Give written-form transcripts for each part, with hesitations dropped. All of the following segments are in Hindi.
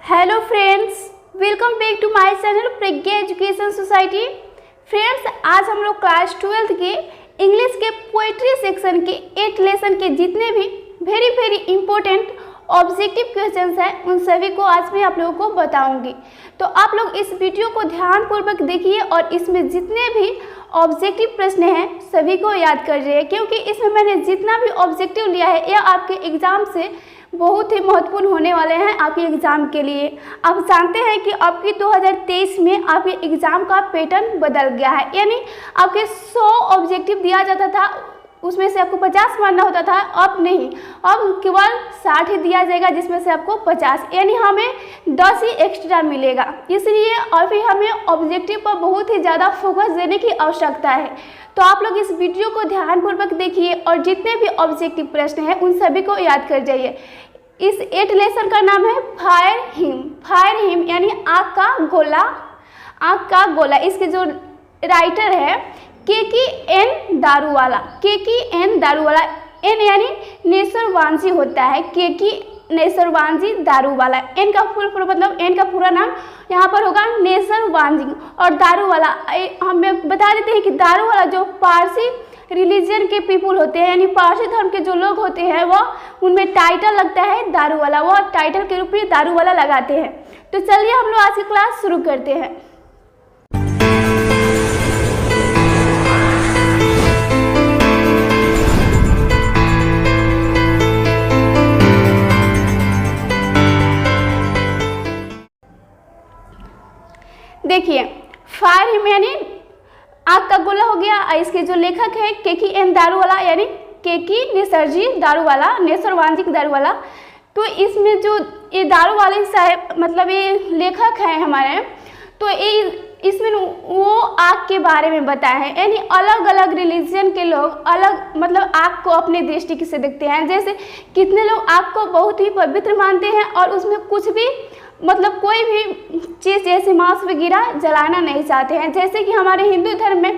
Hello friends, welcome back to my channel Pragya education society. Friends, आज हम लोग क्लास 12 के इंग्लिश के पोएट्री सेक्शन के 8 लेसन के जितने भी वेरी इंपॉर्टेंट ऑब्जेक्टिव क्वेश्चंस हैं उन सभी को आज मैं आप लोगों को बताऊंगी। तो आप लोग इस वीडियो को ध्यानपूर्वक देखिए और इसमें जितने भी ऑब्जेक्टिव प्रश्न हैं सभी को याद कर जाइए, क्योंकि इसमें मैंने जितना भी ऑब्जेक्टिव लिया है यह आपके एग्ज़ाम से बहुत ही महत्वपूर्ण होने वाले हैं आपके एग्ज़ाम के लिए। आप जानते हैं कि आपकी 2023 में आपके एग्ज़ाम का पैटर्न बदल गया है, यानी आपके 100 ऑब्जेक्टिव दिया जाता था, उसमें से आपको 50 मानना होता था। अब नहीं, अब केवल 60 ही दिया जाएगा, जिसमें से आपको 50 यानी हमें 10 ही एक्स्ट्रा मिलेगा। इसलिए और फिर हमें ऑब्जेक्टिव पर बहुत ही ज़्यादा फोकस देने की आवश्यकता है। तो आप लोग इस वीडियो को ध्यानपूर्वक देखिए और जितने भी ऑब्जेक्टिव प्रश्न हैं उन सभी को याद कर जाइए। इस 8 लेसन का नाम है फायर हिम यानी आग का गोला। इसके जो राइटर है KKN दारूवाला। एन यानी नेसरवांजी होता है, KK नेसरवांजी दारूवाला। एन का पूरा नाम यहाँ पर होगा नेसरवांजी। और दारूवाला हम बता देते हैं कि दारूवाला जो पारसी रिलीजन के पीपुल होते हैं, यानी पारसी धर्म के जो लोग होते हैं वह उनमें टाइटल लगता है दारूवाला, वह टाइटल के रूप में दारूवाला लगाते हैं। तो चलिए हम लोग आज की क्लास शुरू करते हैं। देखिए, फायर हिम यानी आग का गोला हो गया। इसके जो लेखक है KKN दारूवाला यानी KK नेसरवांजी दारूवाला। तो इसमें जो ये दारूवाला साहब मतलब ये लेखक हैं हमारे, तो इसमें वो आग के बारे में बताए हैं, यानी अलग अलग रिलीजन के लोग अलग आग को अपने दृष्टि से देखते हैं। जैसे कितने लोग आग को बहुत ही पवित्र मानते हैं और उसमें कुछ भी कोई भी चीज़ जैसे मांस वगैरह जलाना नहीं चाहते हैं। जैसे कि हमारे हिंदू धर्म में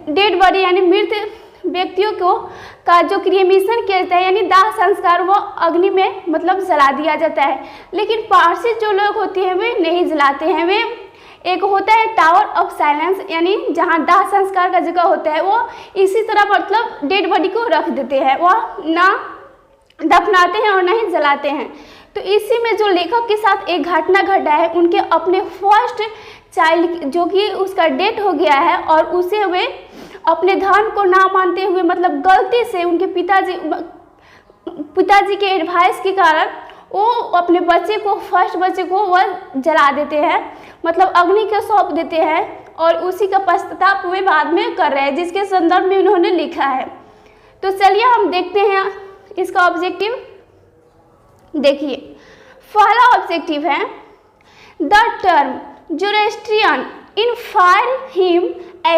डेड बॉडी यानी मृत व्यक्तियों का जो क्रिमेशन किया जाता है यानी दाह संस्कार, वो अग्नि में जला दिया जाता है। लेकिन पारसी जो लोग होते हैं वे नहीं जलाते हैं। वे एक होता है टावर ऑफ साइलेंस, यानी जहाँ दाह संस्कार का जगह होता है वो इसी तरह डेड बॉडी को रख देते हैं, वह ना दफनाते हैं और ना ही जलाते हैं। तो इसी में जो लेखक के साथ एक घटना घटा है, उनके अपने फर्स्ट चाइल्ड जो कि उसका डेथ हो गया है और उसे वे अपने धर्म को ना मानते हुए गलती से उनके पिताजी के एडवाइस के कारण वो अपने फर्स्ट बच्चे को वह जला देते हैं, अग्नि को सौंप देते हैं और उसी का पश्चाताप वे बाद में कर रहे हैं, जिसके संदर्भ में उन्होंने लिखा है। तो चलिए हम देखते हैं इसका ऑब्जेक्टिव। देखिए, पहला ऑब्जेक्टिव है the term Zoroastrian in fire hymn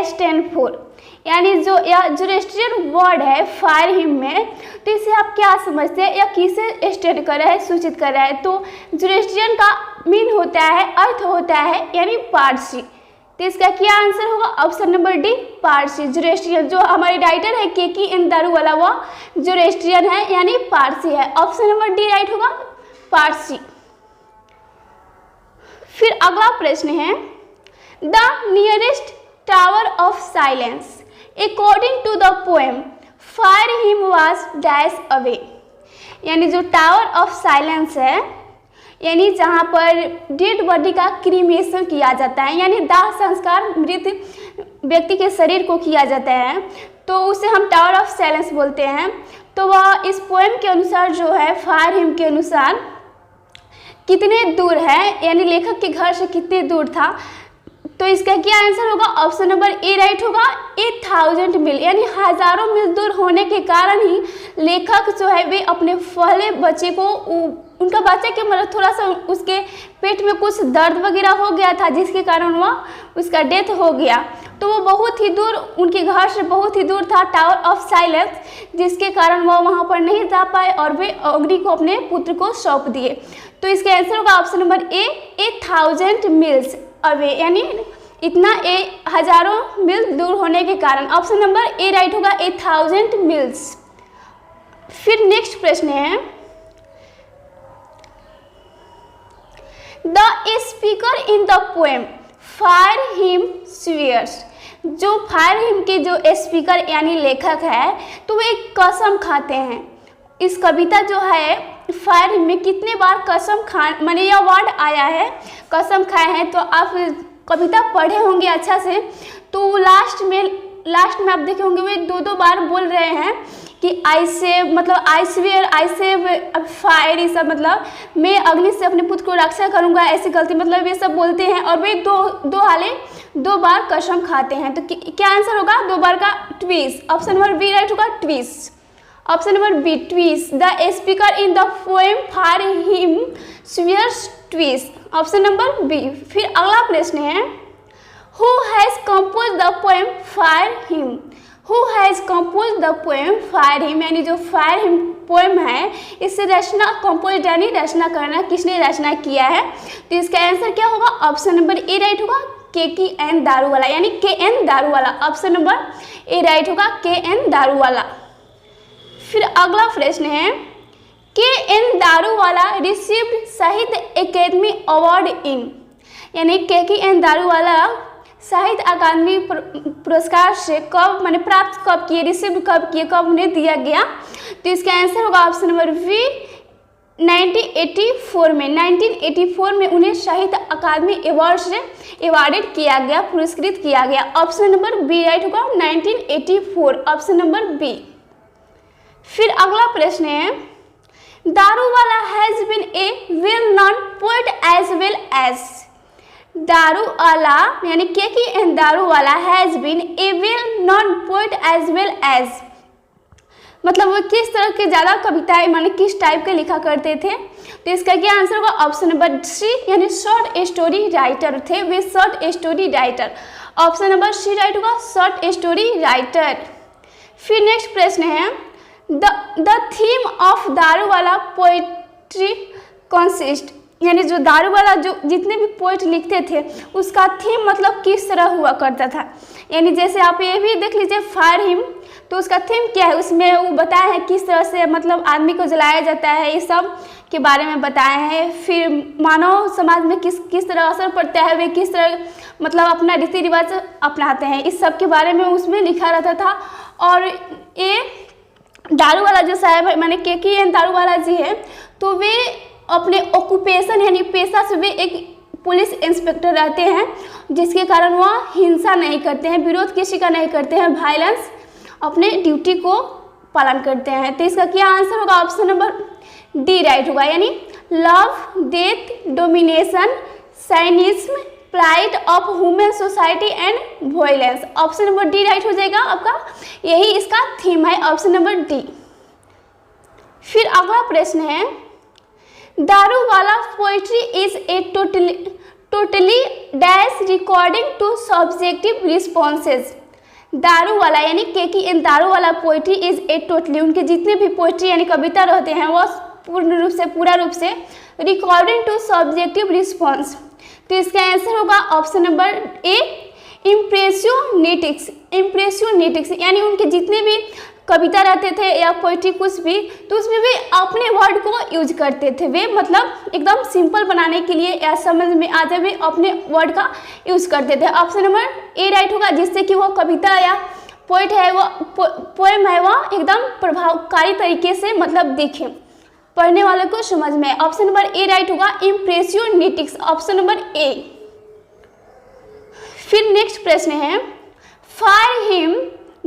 stand for, यानी जो यह ज़ोरेस्ट्रियन वर्ड है फायर हिम में, तो इसे आप क्या समझते हैं या किसे स्टैंड कर रहा है, सूचित कर रहा है। तो ज़ोरेस्ट्रियन का मीन होता है, अर्थ होता है यानी पारसी। तो इसका क्या आंसर होगा? Option number D, Parsi. Zoroastrian जो हमारे राइटर है KKN दारूवाला वह ज़ोरेस्ट्रियन है यानी पारसी है। ऑप्शन नंबर डी राइट होगा, पारसी। फिर अगला प्रश्न है the nearest tower of silence according to the poem fire hymn was dash away, यानी जो टावर ऑफ साइलेंस है यानी जहाँ पर डेड बॉडी का क्रीमेशन किया जाता है, यानी दाह संस्कार मृत व्यक्ति के शरीर को किया जाता है, तो उसे हम टावर ऑफ साइलेंस बोलते हैं। तो वह इस पोएम के अनुसार जो है फायर हिम के अनुसार कितने दूर है, यानी लेखक के घर से कितने दूर था। तो इसका क्या आंसर होगा? ऑप्शन नंबर ए राइट होगा, 8000 मील, यानी हजारों मील दूर होने के कारण ही लेखक जो है वे अपने पहले बच्चे को उनका बच्चा के थोड़ा सा उसके पेट में कुछ दर्द वगैरह हो गया था, जिसके कारण वह उसका डेथ हो गया। तो वो बहुत ही दूर, उनके घर से बहुत ही दूर था टावर ऑफ साइलेंस, जिसके कारण वह वहाँ पर नहीं जा पाए और वे अग्नि को अपने पुत्र को सौंप दिए। तो इसका आंसर होगा ऑप्शन नंबर ए, 8000 मील्स अवे, यानी इतना हजारों मील दूर होने के कारण। ऑप्शन नंबर ए राइट होगा, 8000 मील्स। फिर नेक्स्ट प्रश्न है the speaker in the poem fire hymn swears. जो फायर हिम के जो स्पीकर यानी लेखक है तो वो एक कसम खाते हैं। इस कविता जो है फायर हिम में कितने बार कसम खा माने यह वर्ड आया है कसम खाए हैं, तो आप कविता पढ़े होंगे अच्छा से, तो लास्ट में आप देखे होंगे वे 2 बार बोल रहे हैं कि आई सेव मतलब I swear I save fire, ये सब मतलब मैं अग्नि से अपने पुत्र को रक्षा करूंगा, ऐसी गलती मतलब ये सब बोलते हैं। और वे दो बार कसम खाते हैं। तो क्या आंसर होगा 2 बार का twice. Option number B right होगा twice. Option number B twice. The speaker in the poem fire hymn swears twice. Option number B. फिर अगला प्रश्न है who has compose the poem fire hymn. Who has compose the poem fire hymn, यानी जो फायर हिम पोएम है इससे रचना कंपोज यानी रचना करना, किसने रचना किया है। तो इसका आंसर क्या होगा ऑप्शन नंबर ए राइट होगा KN दारूवाला, यानी KN Daruwalla. Option number A right होगा KN दारूवाला। फिर अगला प्रश्न है KN दारूवाला रिसीव्ड साहित्य अकेडमी अवार्ड इन, यानी KN दारूवाला साहित्य अकादमी पुरस्कार से कब माने प्राप्त कब किए, रिसीव कब किए, कब उन्हें दिया गया। तो इसका आंसर होगा ऑप्शन नंबर बी 1984 में। 1984 में उन्हें साहित्य अकादमी अवार्ड से अवार्डेड किया गया, पुरस्कृत किया गया। ऑप्शन नंबर बी राइट होगा 1984। Option number B. फिर अगला प्रश्न है Daruwalla has been a well known poet as well as. Daruwalla यानी KN Daruwalla has been a well known poet as well as, मतलब वो किस तरह के ज़्यादा कविताएं माने किस टाइप के लिखा करते थे। तो इसका क्या आंसर होगा ऑप्शन नंबर सी, यानी शॉर्ट स्टोरी राइटर थे वे, short story writer. Option number C right होगा शॉर्ट स्टोरी राइटर। फिर नेक्स्ट प्रश्न है the theme of Daruwalla poetry consist, यानी जो दारूवाला जो जितने भी पोएट लिखते थे उसका थीम मतलब किस तरह हुआ करता था। यानी जैसे आप ये भी देख लीजिए फायर हिम, तो उसका थीम क्या है, उसमें वो बताया है किस तरह से मतलब आदमी को जलाया जाता है, ये सब के बारे में बताया है। फिर मानव समाज में किस तरह असर पड़ता है, वे किस तरह मतलब अपना रीति रिवाज अपनाते हैं, इस सब के बारे में उसमें लिखा रहता था। और ये दारूवाला जो साहब है माने KN दारूवाला जी है, तो वे अपने ऑक्यूपेशन यानी पेशा से वे एक पुलिस इंस्पेक्टर रहते हैं, जिसके कारण वह हिंसा नहीं करते हैं, विरोध किसी का नहीं करते हैं, वायलेंस अपने ड्यूटी को पालन करते हैं। तो इसका क्या आंसर होगा ऑप्शन नंबर डी राइट होगा, यानी love death domination cynicism pride of human society and violence. Option number D right हो जाएगा आपका, यही इसका थीम है ऑप्शन नंबर डी। फिर अगला प्रश्न है Daruwalla poetry is a totally dash recording to subjective responses. Daruwalla यानी KN Daruwalla poetry is a totally, उनके जितने भी पोएट्री यानी कविता रहते हैं वह पूरा रूप से रिकॉर्डिंग टू सब्जेक्टिव रिस्पॉन्स। तो इसका आंसर होगा ऑप्शन नंबर ए इम्प्रेसियोनिटिक्स। इम्प्रेसियोनिटिक्स यानी उनके जितने भी कविता रहते थे या पोइट्री कुछ भी, तो उसमें वे अपने वर्ड को यूज करते थे, वे मतलब एकदम सिंपल बनाने के लिए या समझ में आ जाए वे अपने वर्ड का यूज करते थे। ऑप्शन नंबर ए राइट होगा, जिससे कि वो कविता या पोइट है वो पोएम है वह एकदम प्रभावकारी तरीके से मतलब दिखे, पढ़ने वाले को समझ में। ऑप्शन नंबर ए राइट होगा इम्प्रेसियोनिटिक्स। ऑप्शन नंबर ए। फिर नेक्स्ट प्रश्न है fire hymn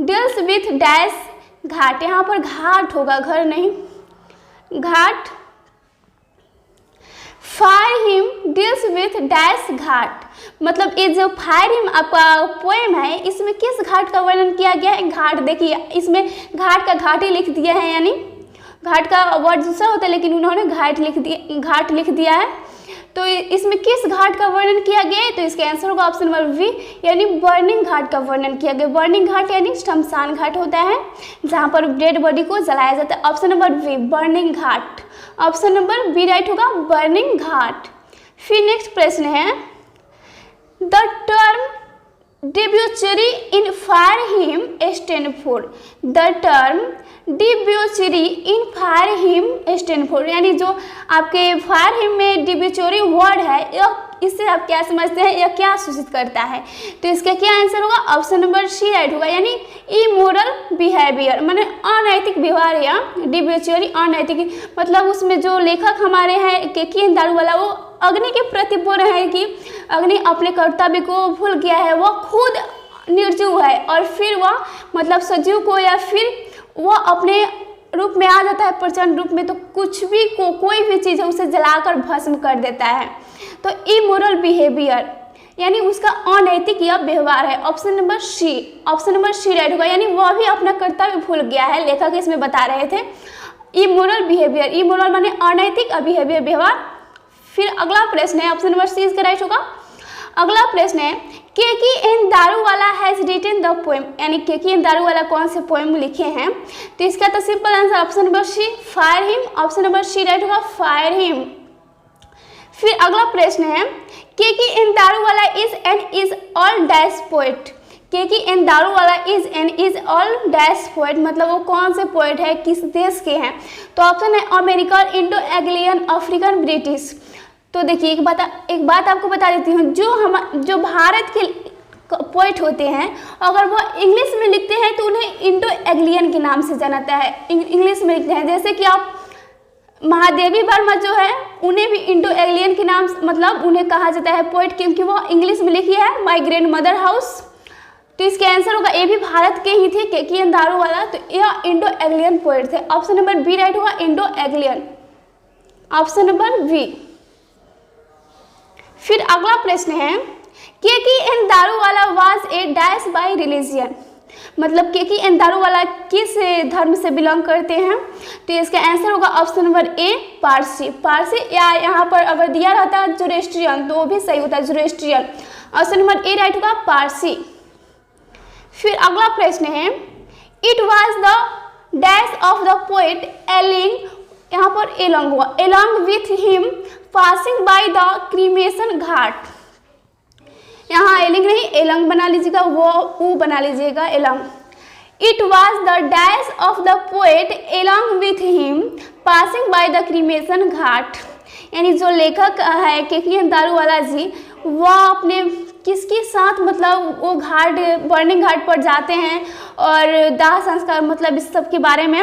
deals with dash ghat. यहाँ पर घाट होगा, घर नहीं, ghat. Fire hymn deals with dash ghat, मतलब ये जो फायर हिम आपका पोएम है इसमें किस घाट का वर्णन किया गया है। घाट देखिए इसमें घाट का घाट ही लिख दिया है, यानी घाट का वर्ड दूसरा होता है लेकिन उन्होंने घाट लिख दिया है। तो इसमें किस घाट का वर्णन किया गया है, तो इसका आंसर होगा ऑप्शन नंबर बी, यानी बर्निंग घाट का वर्णन किया गया। बर्निंग घाट यानी शमशान घाट होता है जहाँ पर डेड बॉडी को जलाया जाता है। ऑप्शन नंबर बी बर्निंग घाट। ऑप्शन नंबर बी राइट होगा बर्निंग घाट। फिर नेक्स्ट प्रश्न है the term debauchery in fire him stand for, the term debauchery in fire him stand for, यानी जो आपके fire him में debauchery वर्ड है, यह इससे आप क्या समझते हैं, यह क्या सूचित करता है? तो इसका क्या आंसर होगा? ऑप्शन नंबर सी राइट होगा, यानी इमोरल बिहेवियर, माने अनैतिक व्यवहार या डिबेचरी अनैतिक, मतलब उसमें जो लेखक हमारे हैं केकी दारू वाला, वो अग्नि के प्रति बोल रहे हैं कि अग्नि अपने कर्तव्य को भूल गया है, वह खुद निर्जीव है और फिर वह मतलब सजीव को या फिर वह अपने रूप में आ जाता है प्रचंड रूप में, तो कुछ भी कोई भी चीज़ है उसे जलाकर भस्म कर देता है। तो इमोरल बिहेवियर यानी उसका अनैतिक यह व्यवहार है। ऑप्शन नंबर सी राइट होगा, यानी वह भी अपना कर्तव्य भूल गया है, लेखक इसमें बता रहे थे। इमोरल बिहेवियर, इमोरल माने अनैतिक, बिहेवियर व्यवहार। फिर अगला प्रश्न है, ऑप्शन नंबर सी इसका राइट होगा। अगला प्रश्न है Keki N Daruwalla has written the poem, यानी केकी एन दारूवाला कौन से पोएम लिखे हैं? तो इसका तो simple answer option number C fire hymn, option number C right होगा फायर हिम। फिर अगला प्रश्न है Keki N Daruwalla is all dash poet, Keki N Daruwalla is all dash poet, मतलब वो कौन से पोएट है, किस देश के हैं? तो ऑप्शन है अमेरिकन, इंडो एग्लियन, अफ्रीकन, ब्रिटिश। तो देखिए एक बात आपको बता देती हूँ, जो भारत के पोइट होते हैं अगर वो इंग्लिश में लिखते हैं तो उन्हें इंडो एग्लियन के नाम से जाना जाता है, इंग्लिश में लिखते हैं। जैसे कि आप महादेवी वर्मा जो है उन्हें भी इंडो एग्लियन के नाम मतलब उन्हें कहा जाता है पोइट, क्योंकि वो इंग्लिश में लिखी है माई ग्रैंड मदर हाउस। तो इसके आंसर होगा, ये भी भारत के ही थे केकी एन दारूवाला, तो यह इंडो एग्लियन पोइट थे। ऑप्शन नंबर बी राइट होगा, Indo Anglian, option number B. फिर अगला प्रश्न है Keki N Daruwalla was a dash by religion, मतलब केकी एन दारूवाला किस धर्म से बिलोंग करते हैं? तो इसका आंसर होगा ऑप्शन नंबर ए पारसी, या यहाँ पर अगर दिया रहता ज़ोरेस्ट्रियन तो वो भी सही होता है, Zoroastrian. Option number A right होगा पारसी। फिर अगला प्रश्न है it was the dash of the poet ailing, यहाँ पर एलॉन्ग हुआ, along with him passing by the cremation ghat, यहाँ एलिंग नहीं एलंग बना लीजिएगा, वो बना लीजिएगा along. It was the dash of the poet along with him passing by the cremation ghat, यानी जो लेखक है केकी एन दारूवाला जी, वह अपने किसके साथ मतलब वो घाट बर्निंग घाट पर जाते हैं और दाह संस्कार मतलब इस सब के बारे में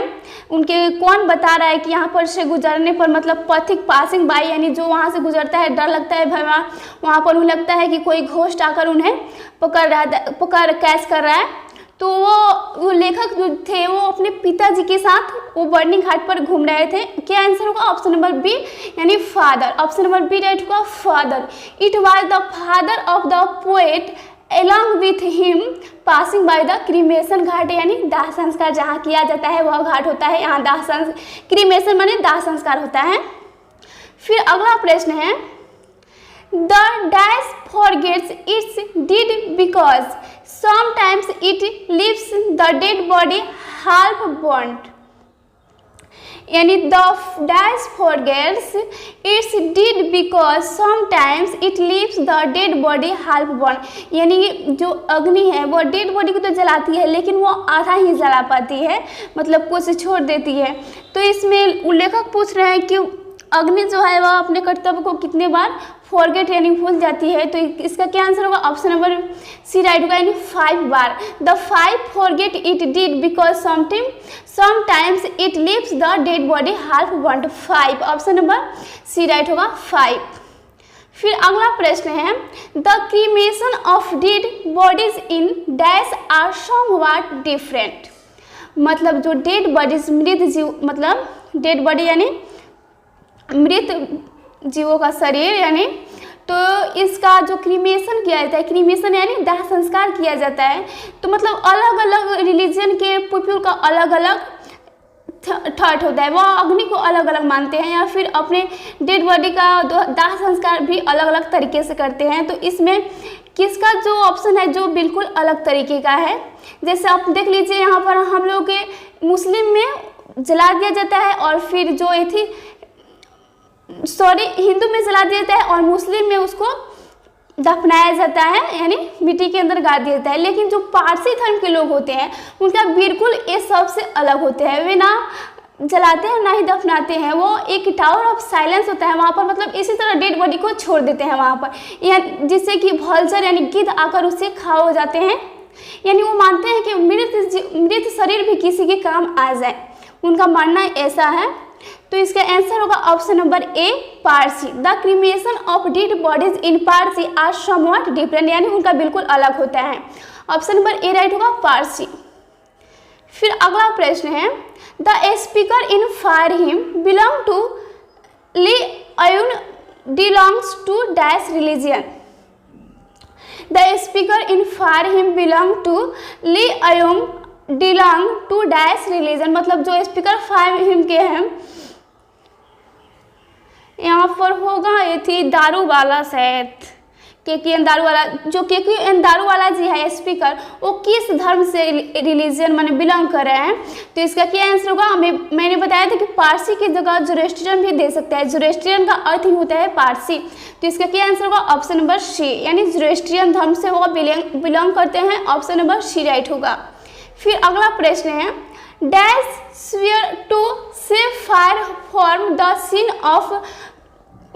उनके कौन बता रहा है कि यहाँ पर से गुजरने पर मतलब पथिक पासिंग बाय, यानी जो वहाँ से गुजरता है डर लगता है भैया, वहाँ पर उन्हें लगता है कि कोई घोस्ट आकर उन्हें पकड़ कैच कर रहा है। तो वो लेखक जो थे वो अपने पिताजी के साथ वो बर्निंग घाट पर घूम रहे थे। क्या आंसर होगा? ऑप्शन नंबर बी यानी father, option number B right होगा father. It was the father of the poet along with him passing by the cremation ghat, यानी दाह संस्कार जहाँ किया जाता है वह घाट होता है, यहाँ दाह क्रीमेशन माने दाह संस्कार होता है। फिर अगला प्रश्न है The dash forgets its deed because sometimes it leaves the dead body half burnt, यानी the dash forgets its deed because sometimes it leaves the dead body half burnt, यानी जो अग्नि है वो डेड बॉडी को तो जलाती है लेकिन वो आधा ही जला पाती है, मतलब कुछ छोड़ देती है। तो इसमें लेखक पूछ रहे हैं कि अग्नि जो है वह अपने कर्तव्य को कितने बार फॉरगेट यानी भूल जाती है। तो इसका क्या आंसर होगा? ऑप्शन नंबर सी राइट होगा, यानी 5 बार। The 5 forget it did because sometimes it leaves the dead body half burned. 5 option number C right होगा 5। फिर अगला प्रश्न है the cremation of dead bodies in dash are somewhat different, मतलब जो डेड बॉडीज मृत जीव, मतलब डेड बॉडी यानी मृत जीवों का शरीर, यानी तो इसका जो क्रीमेशन किया जाता है, क्रीमेशन यानी दाह संस्कार किया जाता है, तो मतलब अलग अलग रिलीजन के पीपल का अलग अलग थॉट होता है, वह अग्नि को अलग अलग मानते हैं या फिर अपने डेड बॉडी का दाह संस्कार भी अलग अलग तरीके से करते हैं। तो इसमें किसका जो ऑप्शन है जो बिल्कुल अलग तरीके का है, जैसे आप देख लीजिए यहाँ पर हम लोग के मुस्लिम में जला दिया जाता है और फिर जो ये थी हिंदू में जला दिया जाता है और मुस्लिम में उसको दफनाया जाता है, यानी मिट्टी के अंदर गाड़ दिया जाता है। लेकिन जो पारसी धर्म के लोग होते हैं उनका बिल्कुल ये सबसे अलग होते हैं। वे ना जलाते हैं ना ही दफनाते हैं, वो एक टावर ऑफ साइलेंस होता है वहाँ पर, मतलब इसी तरह डेड बॉडी को छोड़ देते हैं वहाँ पर, या जिससे कि वल्चर यानी गिद्ध आकर उसे खा हो जाते हैं। यानी वो मानते हैं कि मृत शरीर भी किसी के काम आ जाए, उनका मानना ऐसा है। तो इसका आंसर होगा option number A, Parsi. The cremation of dead bodies in Parsi are somewhat different, यानी उनका बिल्कुल अलग होता है। ऑप्शन नंबर ए राइट होगा, पारसी। फिर अगला प्रश्न है, the speaker in fire hymn belong to ली अयुन belongs to dash religion. The speaker in fire hymn belong to ली अयुन बिलोंग टू डैश रिलीजन, मतलब जो स्पीकर फायर हिम के हैं यहाँ पर होगा ये थी दारू वाला शायद, KKN दारूवाला। जो KKN दारूवाला जी है स्पीकर, वो किस धर्म से रिलीजन माने बिलोंग कर रहे हैं? तो इसका क्या आंसर होगा? मैंने बताया था कि पारसी की जगह जोरेस्ट्रियन भी दे सकते हैं, जोरेस्ट्रियन का अर्थ ही होता है पारसी। तो इसका क्या आंसर होगा? ऑप्शन नंबर सी, यानी जोरेस्ट्रियन धर्म से वो बिलोंग करते हैं। ऑप्शन नंबर सी राइट होगा। फिर अगला प्रश्न है, dash swear to save fire from the sin of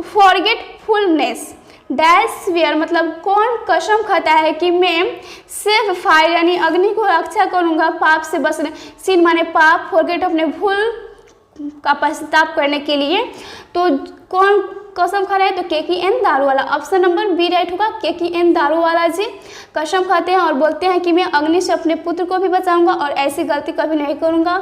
forgetfulness. Dash swear मतलब कौन कसम खाता है कि मैं सेव फायर यानी अग्नि को रक्षा करूंगा पाप से बचने, सिन माने पाप, फॉरगेट अपने भूल का पश्चाताप करने के लिए। तो कौन कसम खा रहा है? तो KKN Daruwalla. Option number B right होगा, KKN दारूवाला जी कसम खाते हैं और बोलते हैं कि मैं अग्नि से अपने पुत्र को भी बचाऊंगा और ऐसी गलती कभी नहीं करूंगा।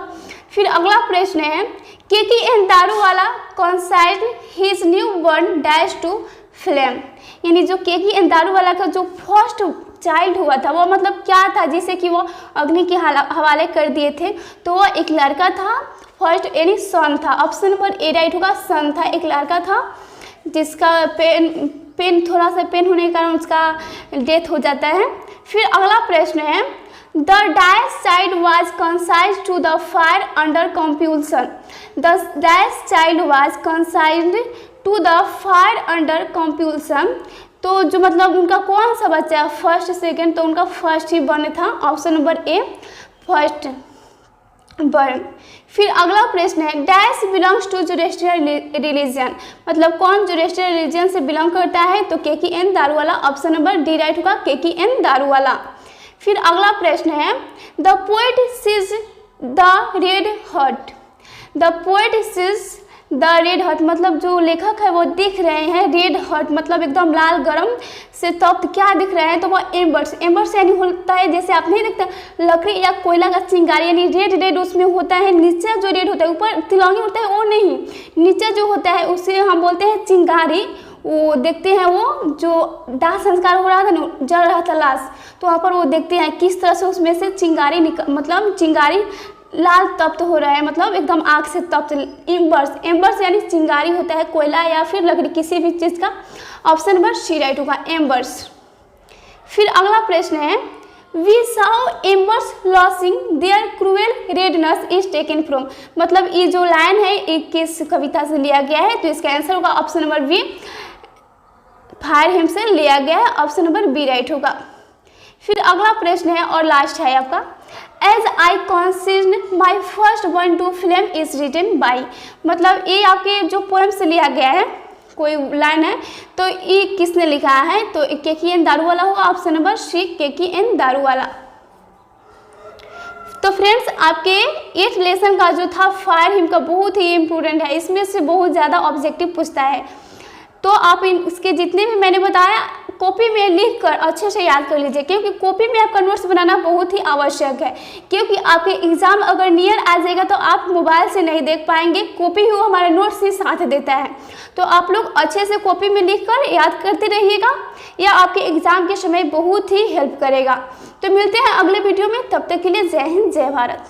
फिर अगला प्रश्न है, KKN Daruwalla consigned his newborn dash to flame, यानी जो KKN दारूवाला का जो फर्स्ट चाइल्ड हुआ था वो मतलब क्या था जिसे कि वो अग्नि के हवाले कर दिए थे? तो वो एक लड़का था, फर्स्ट यानी सन था। ऑप्शन नंबर ए राइट होगा, सन था, एक लड़का था जिसका पेन थोड़ा सा पेन होने के कारण उसका डेथ हो जाता है। फिर अगला प्रश्न है, the dash child was consigned to the fire under compulsion. The dash child was consigned to the fire under compulsion, तो जो मतलब उनका कौन सा बच्चा फर्स्ट सेकंड, तो उनका फर्स्ट ही बर्न था। ऑप्शन नंबर ए, फर्स्ट बर्न। फिर अगला प्रश्न है, dash belongs to Zoroastrian religion, मतलब कौन जोरेस्ट्रियन रिलीजन से बिलोंग करता है? तो KKN Daruwalla. Option number D right होगा, KKN दारूवाला। फिर अगला प्रश्न है, the poet sees the red heart. The poet sees the red heart मतलब जो लेखक है वो दिख रहे हैं रेड हर्ट, मतलब एकदम लाल गरम से तप्त क्या दिख रहे हैं? तो वो एम्बर्स। एम्बर्स यानी होता है जैसे आप नहीं देखते लकड़ी या कोयला का चिंगारी, यानी रेड रेड उसमें होता है। नीचे जो रेड होता है, ऊपर तिलौनी होता है वो नहीं, नीचे जो होता है उसे हम बोलते हैं चिंगारी। वो देखते हैं वो जो दाह संस्कार हो रहा था ना, जल रहा था लाश, तो वहाँ पर वो देखते हैं किस तरह से उसमें से चिंगारी मतलब चिंगारी लाल तप्त हो रहा है, मतलब एकदम आग से तप्त। एम्बर्स, एम्बर्स यानी चिंगारी होता है कोयला या फिर लकड़ी किसी भी चीज़ का। ऑप्शन नंबर सी राइट होगा, एम्बर्स। फिर अगला प्रश्न है, we saw embers losing their cruel redness is taken from, मतलब ये जो लाइन है एक किस कविता से लिया गया है? तो इसका आंसर होगा option number B, fire hymn से लिया गया है। ऑप्शन नंबर बी राइट होगा। फिर अगला प्रश्न है और लास्ट है आपका, as I consign my first born to flame is written by, मतलब ये आपके जो पोएम से लिया गया है, कोई लाइन है, तो ये किसने लिखा है? तो KKN दारूवाला होगा। Option number C, KKN Daruwalla. तो फ्रेंड्स आपके 8th लेसन का जो था फायर हिम का बहुत ही इम्पोर्टेंट है, इसमें से बहुत ज़्यादा ऑब्जेक्टिव पूछता है। तो आप इसके जितने भी मैंने बताया कॉपी में लिख कर अच्छे से याद कर लीजिए, क्योंकि कॉपी में आपका नोट्स बनाना बहुत ही आवश्यक है, क्योंकि आपके एग्जाम अगर नियर आ जाएगा तो आप मोबाइल से नहीं देख पाएंगे, कॉपी ही वो हमारे नोट्स से साथ देता है। तो आप लोग अच्छे से कॉपी में लिख कर याद करते रहिएगा, यह आपके एग्जाम के समय बहुत ही हेल्प करेगा। तो मिलते हैं अगले वीडियो में, तब तक के लिए जय हिंद, जय भारत।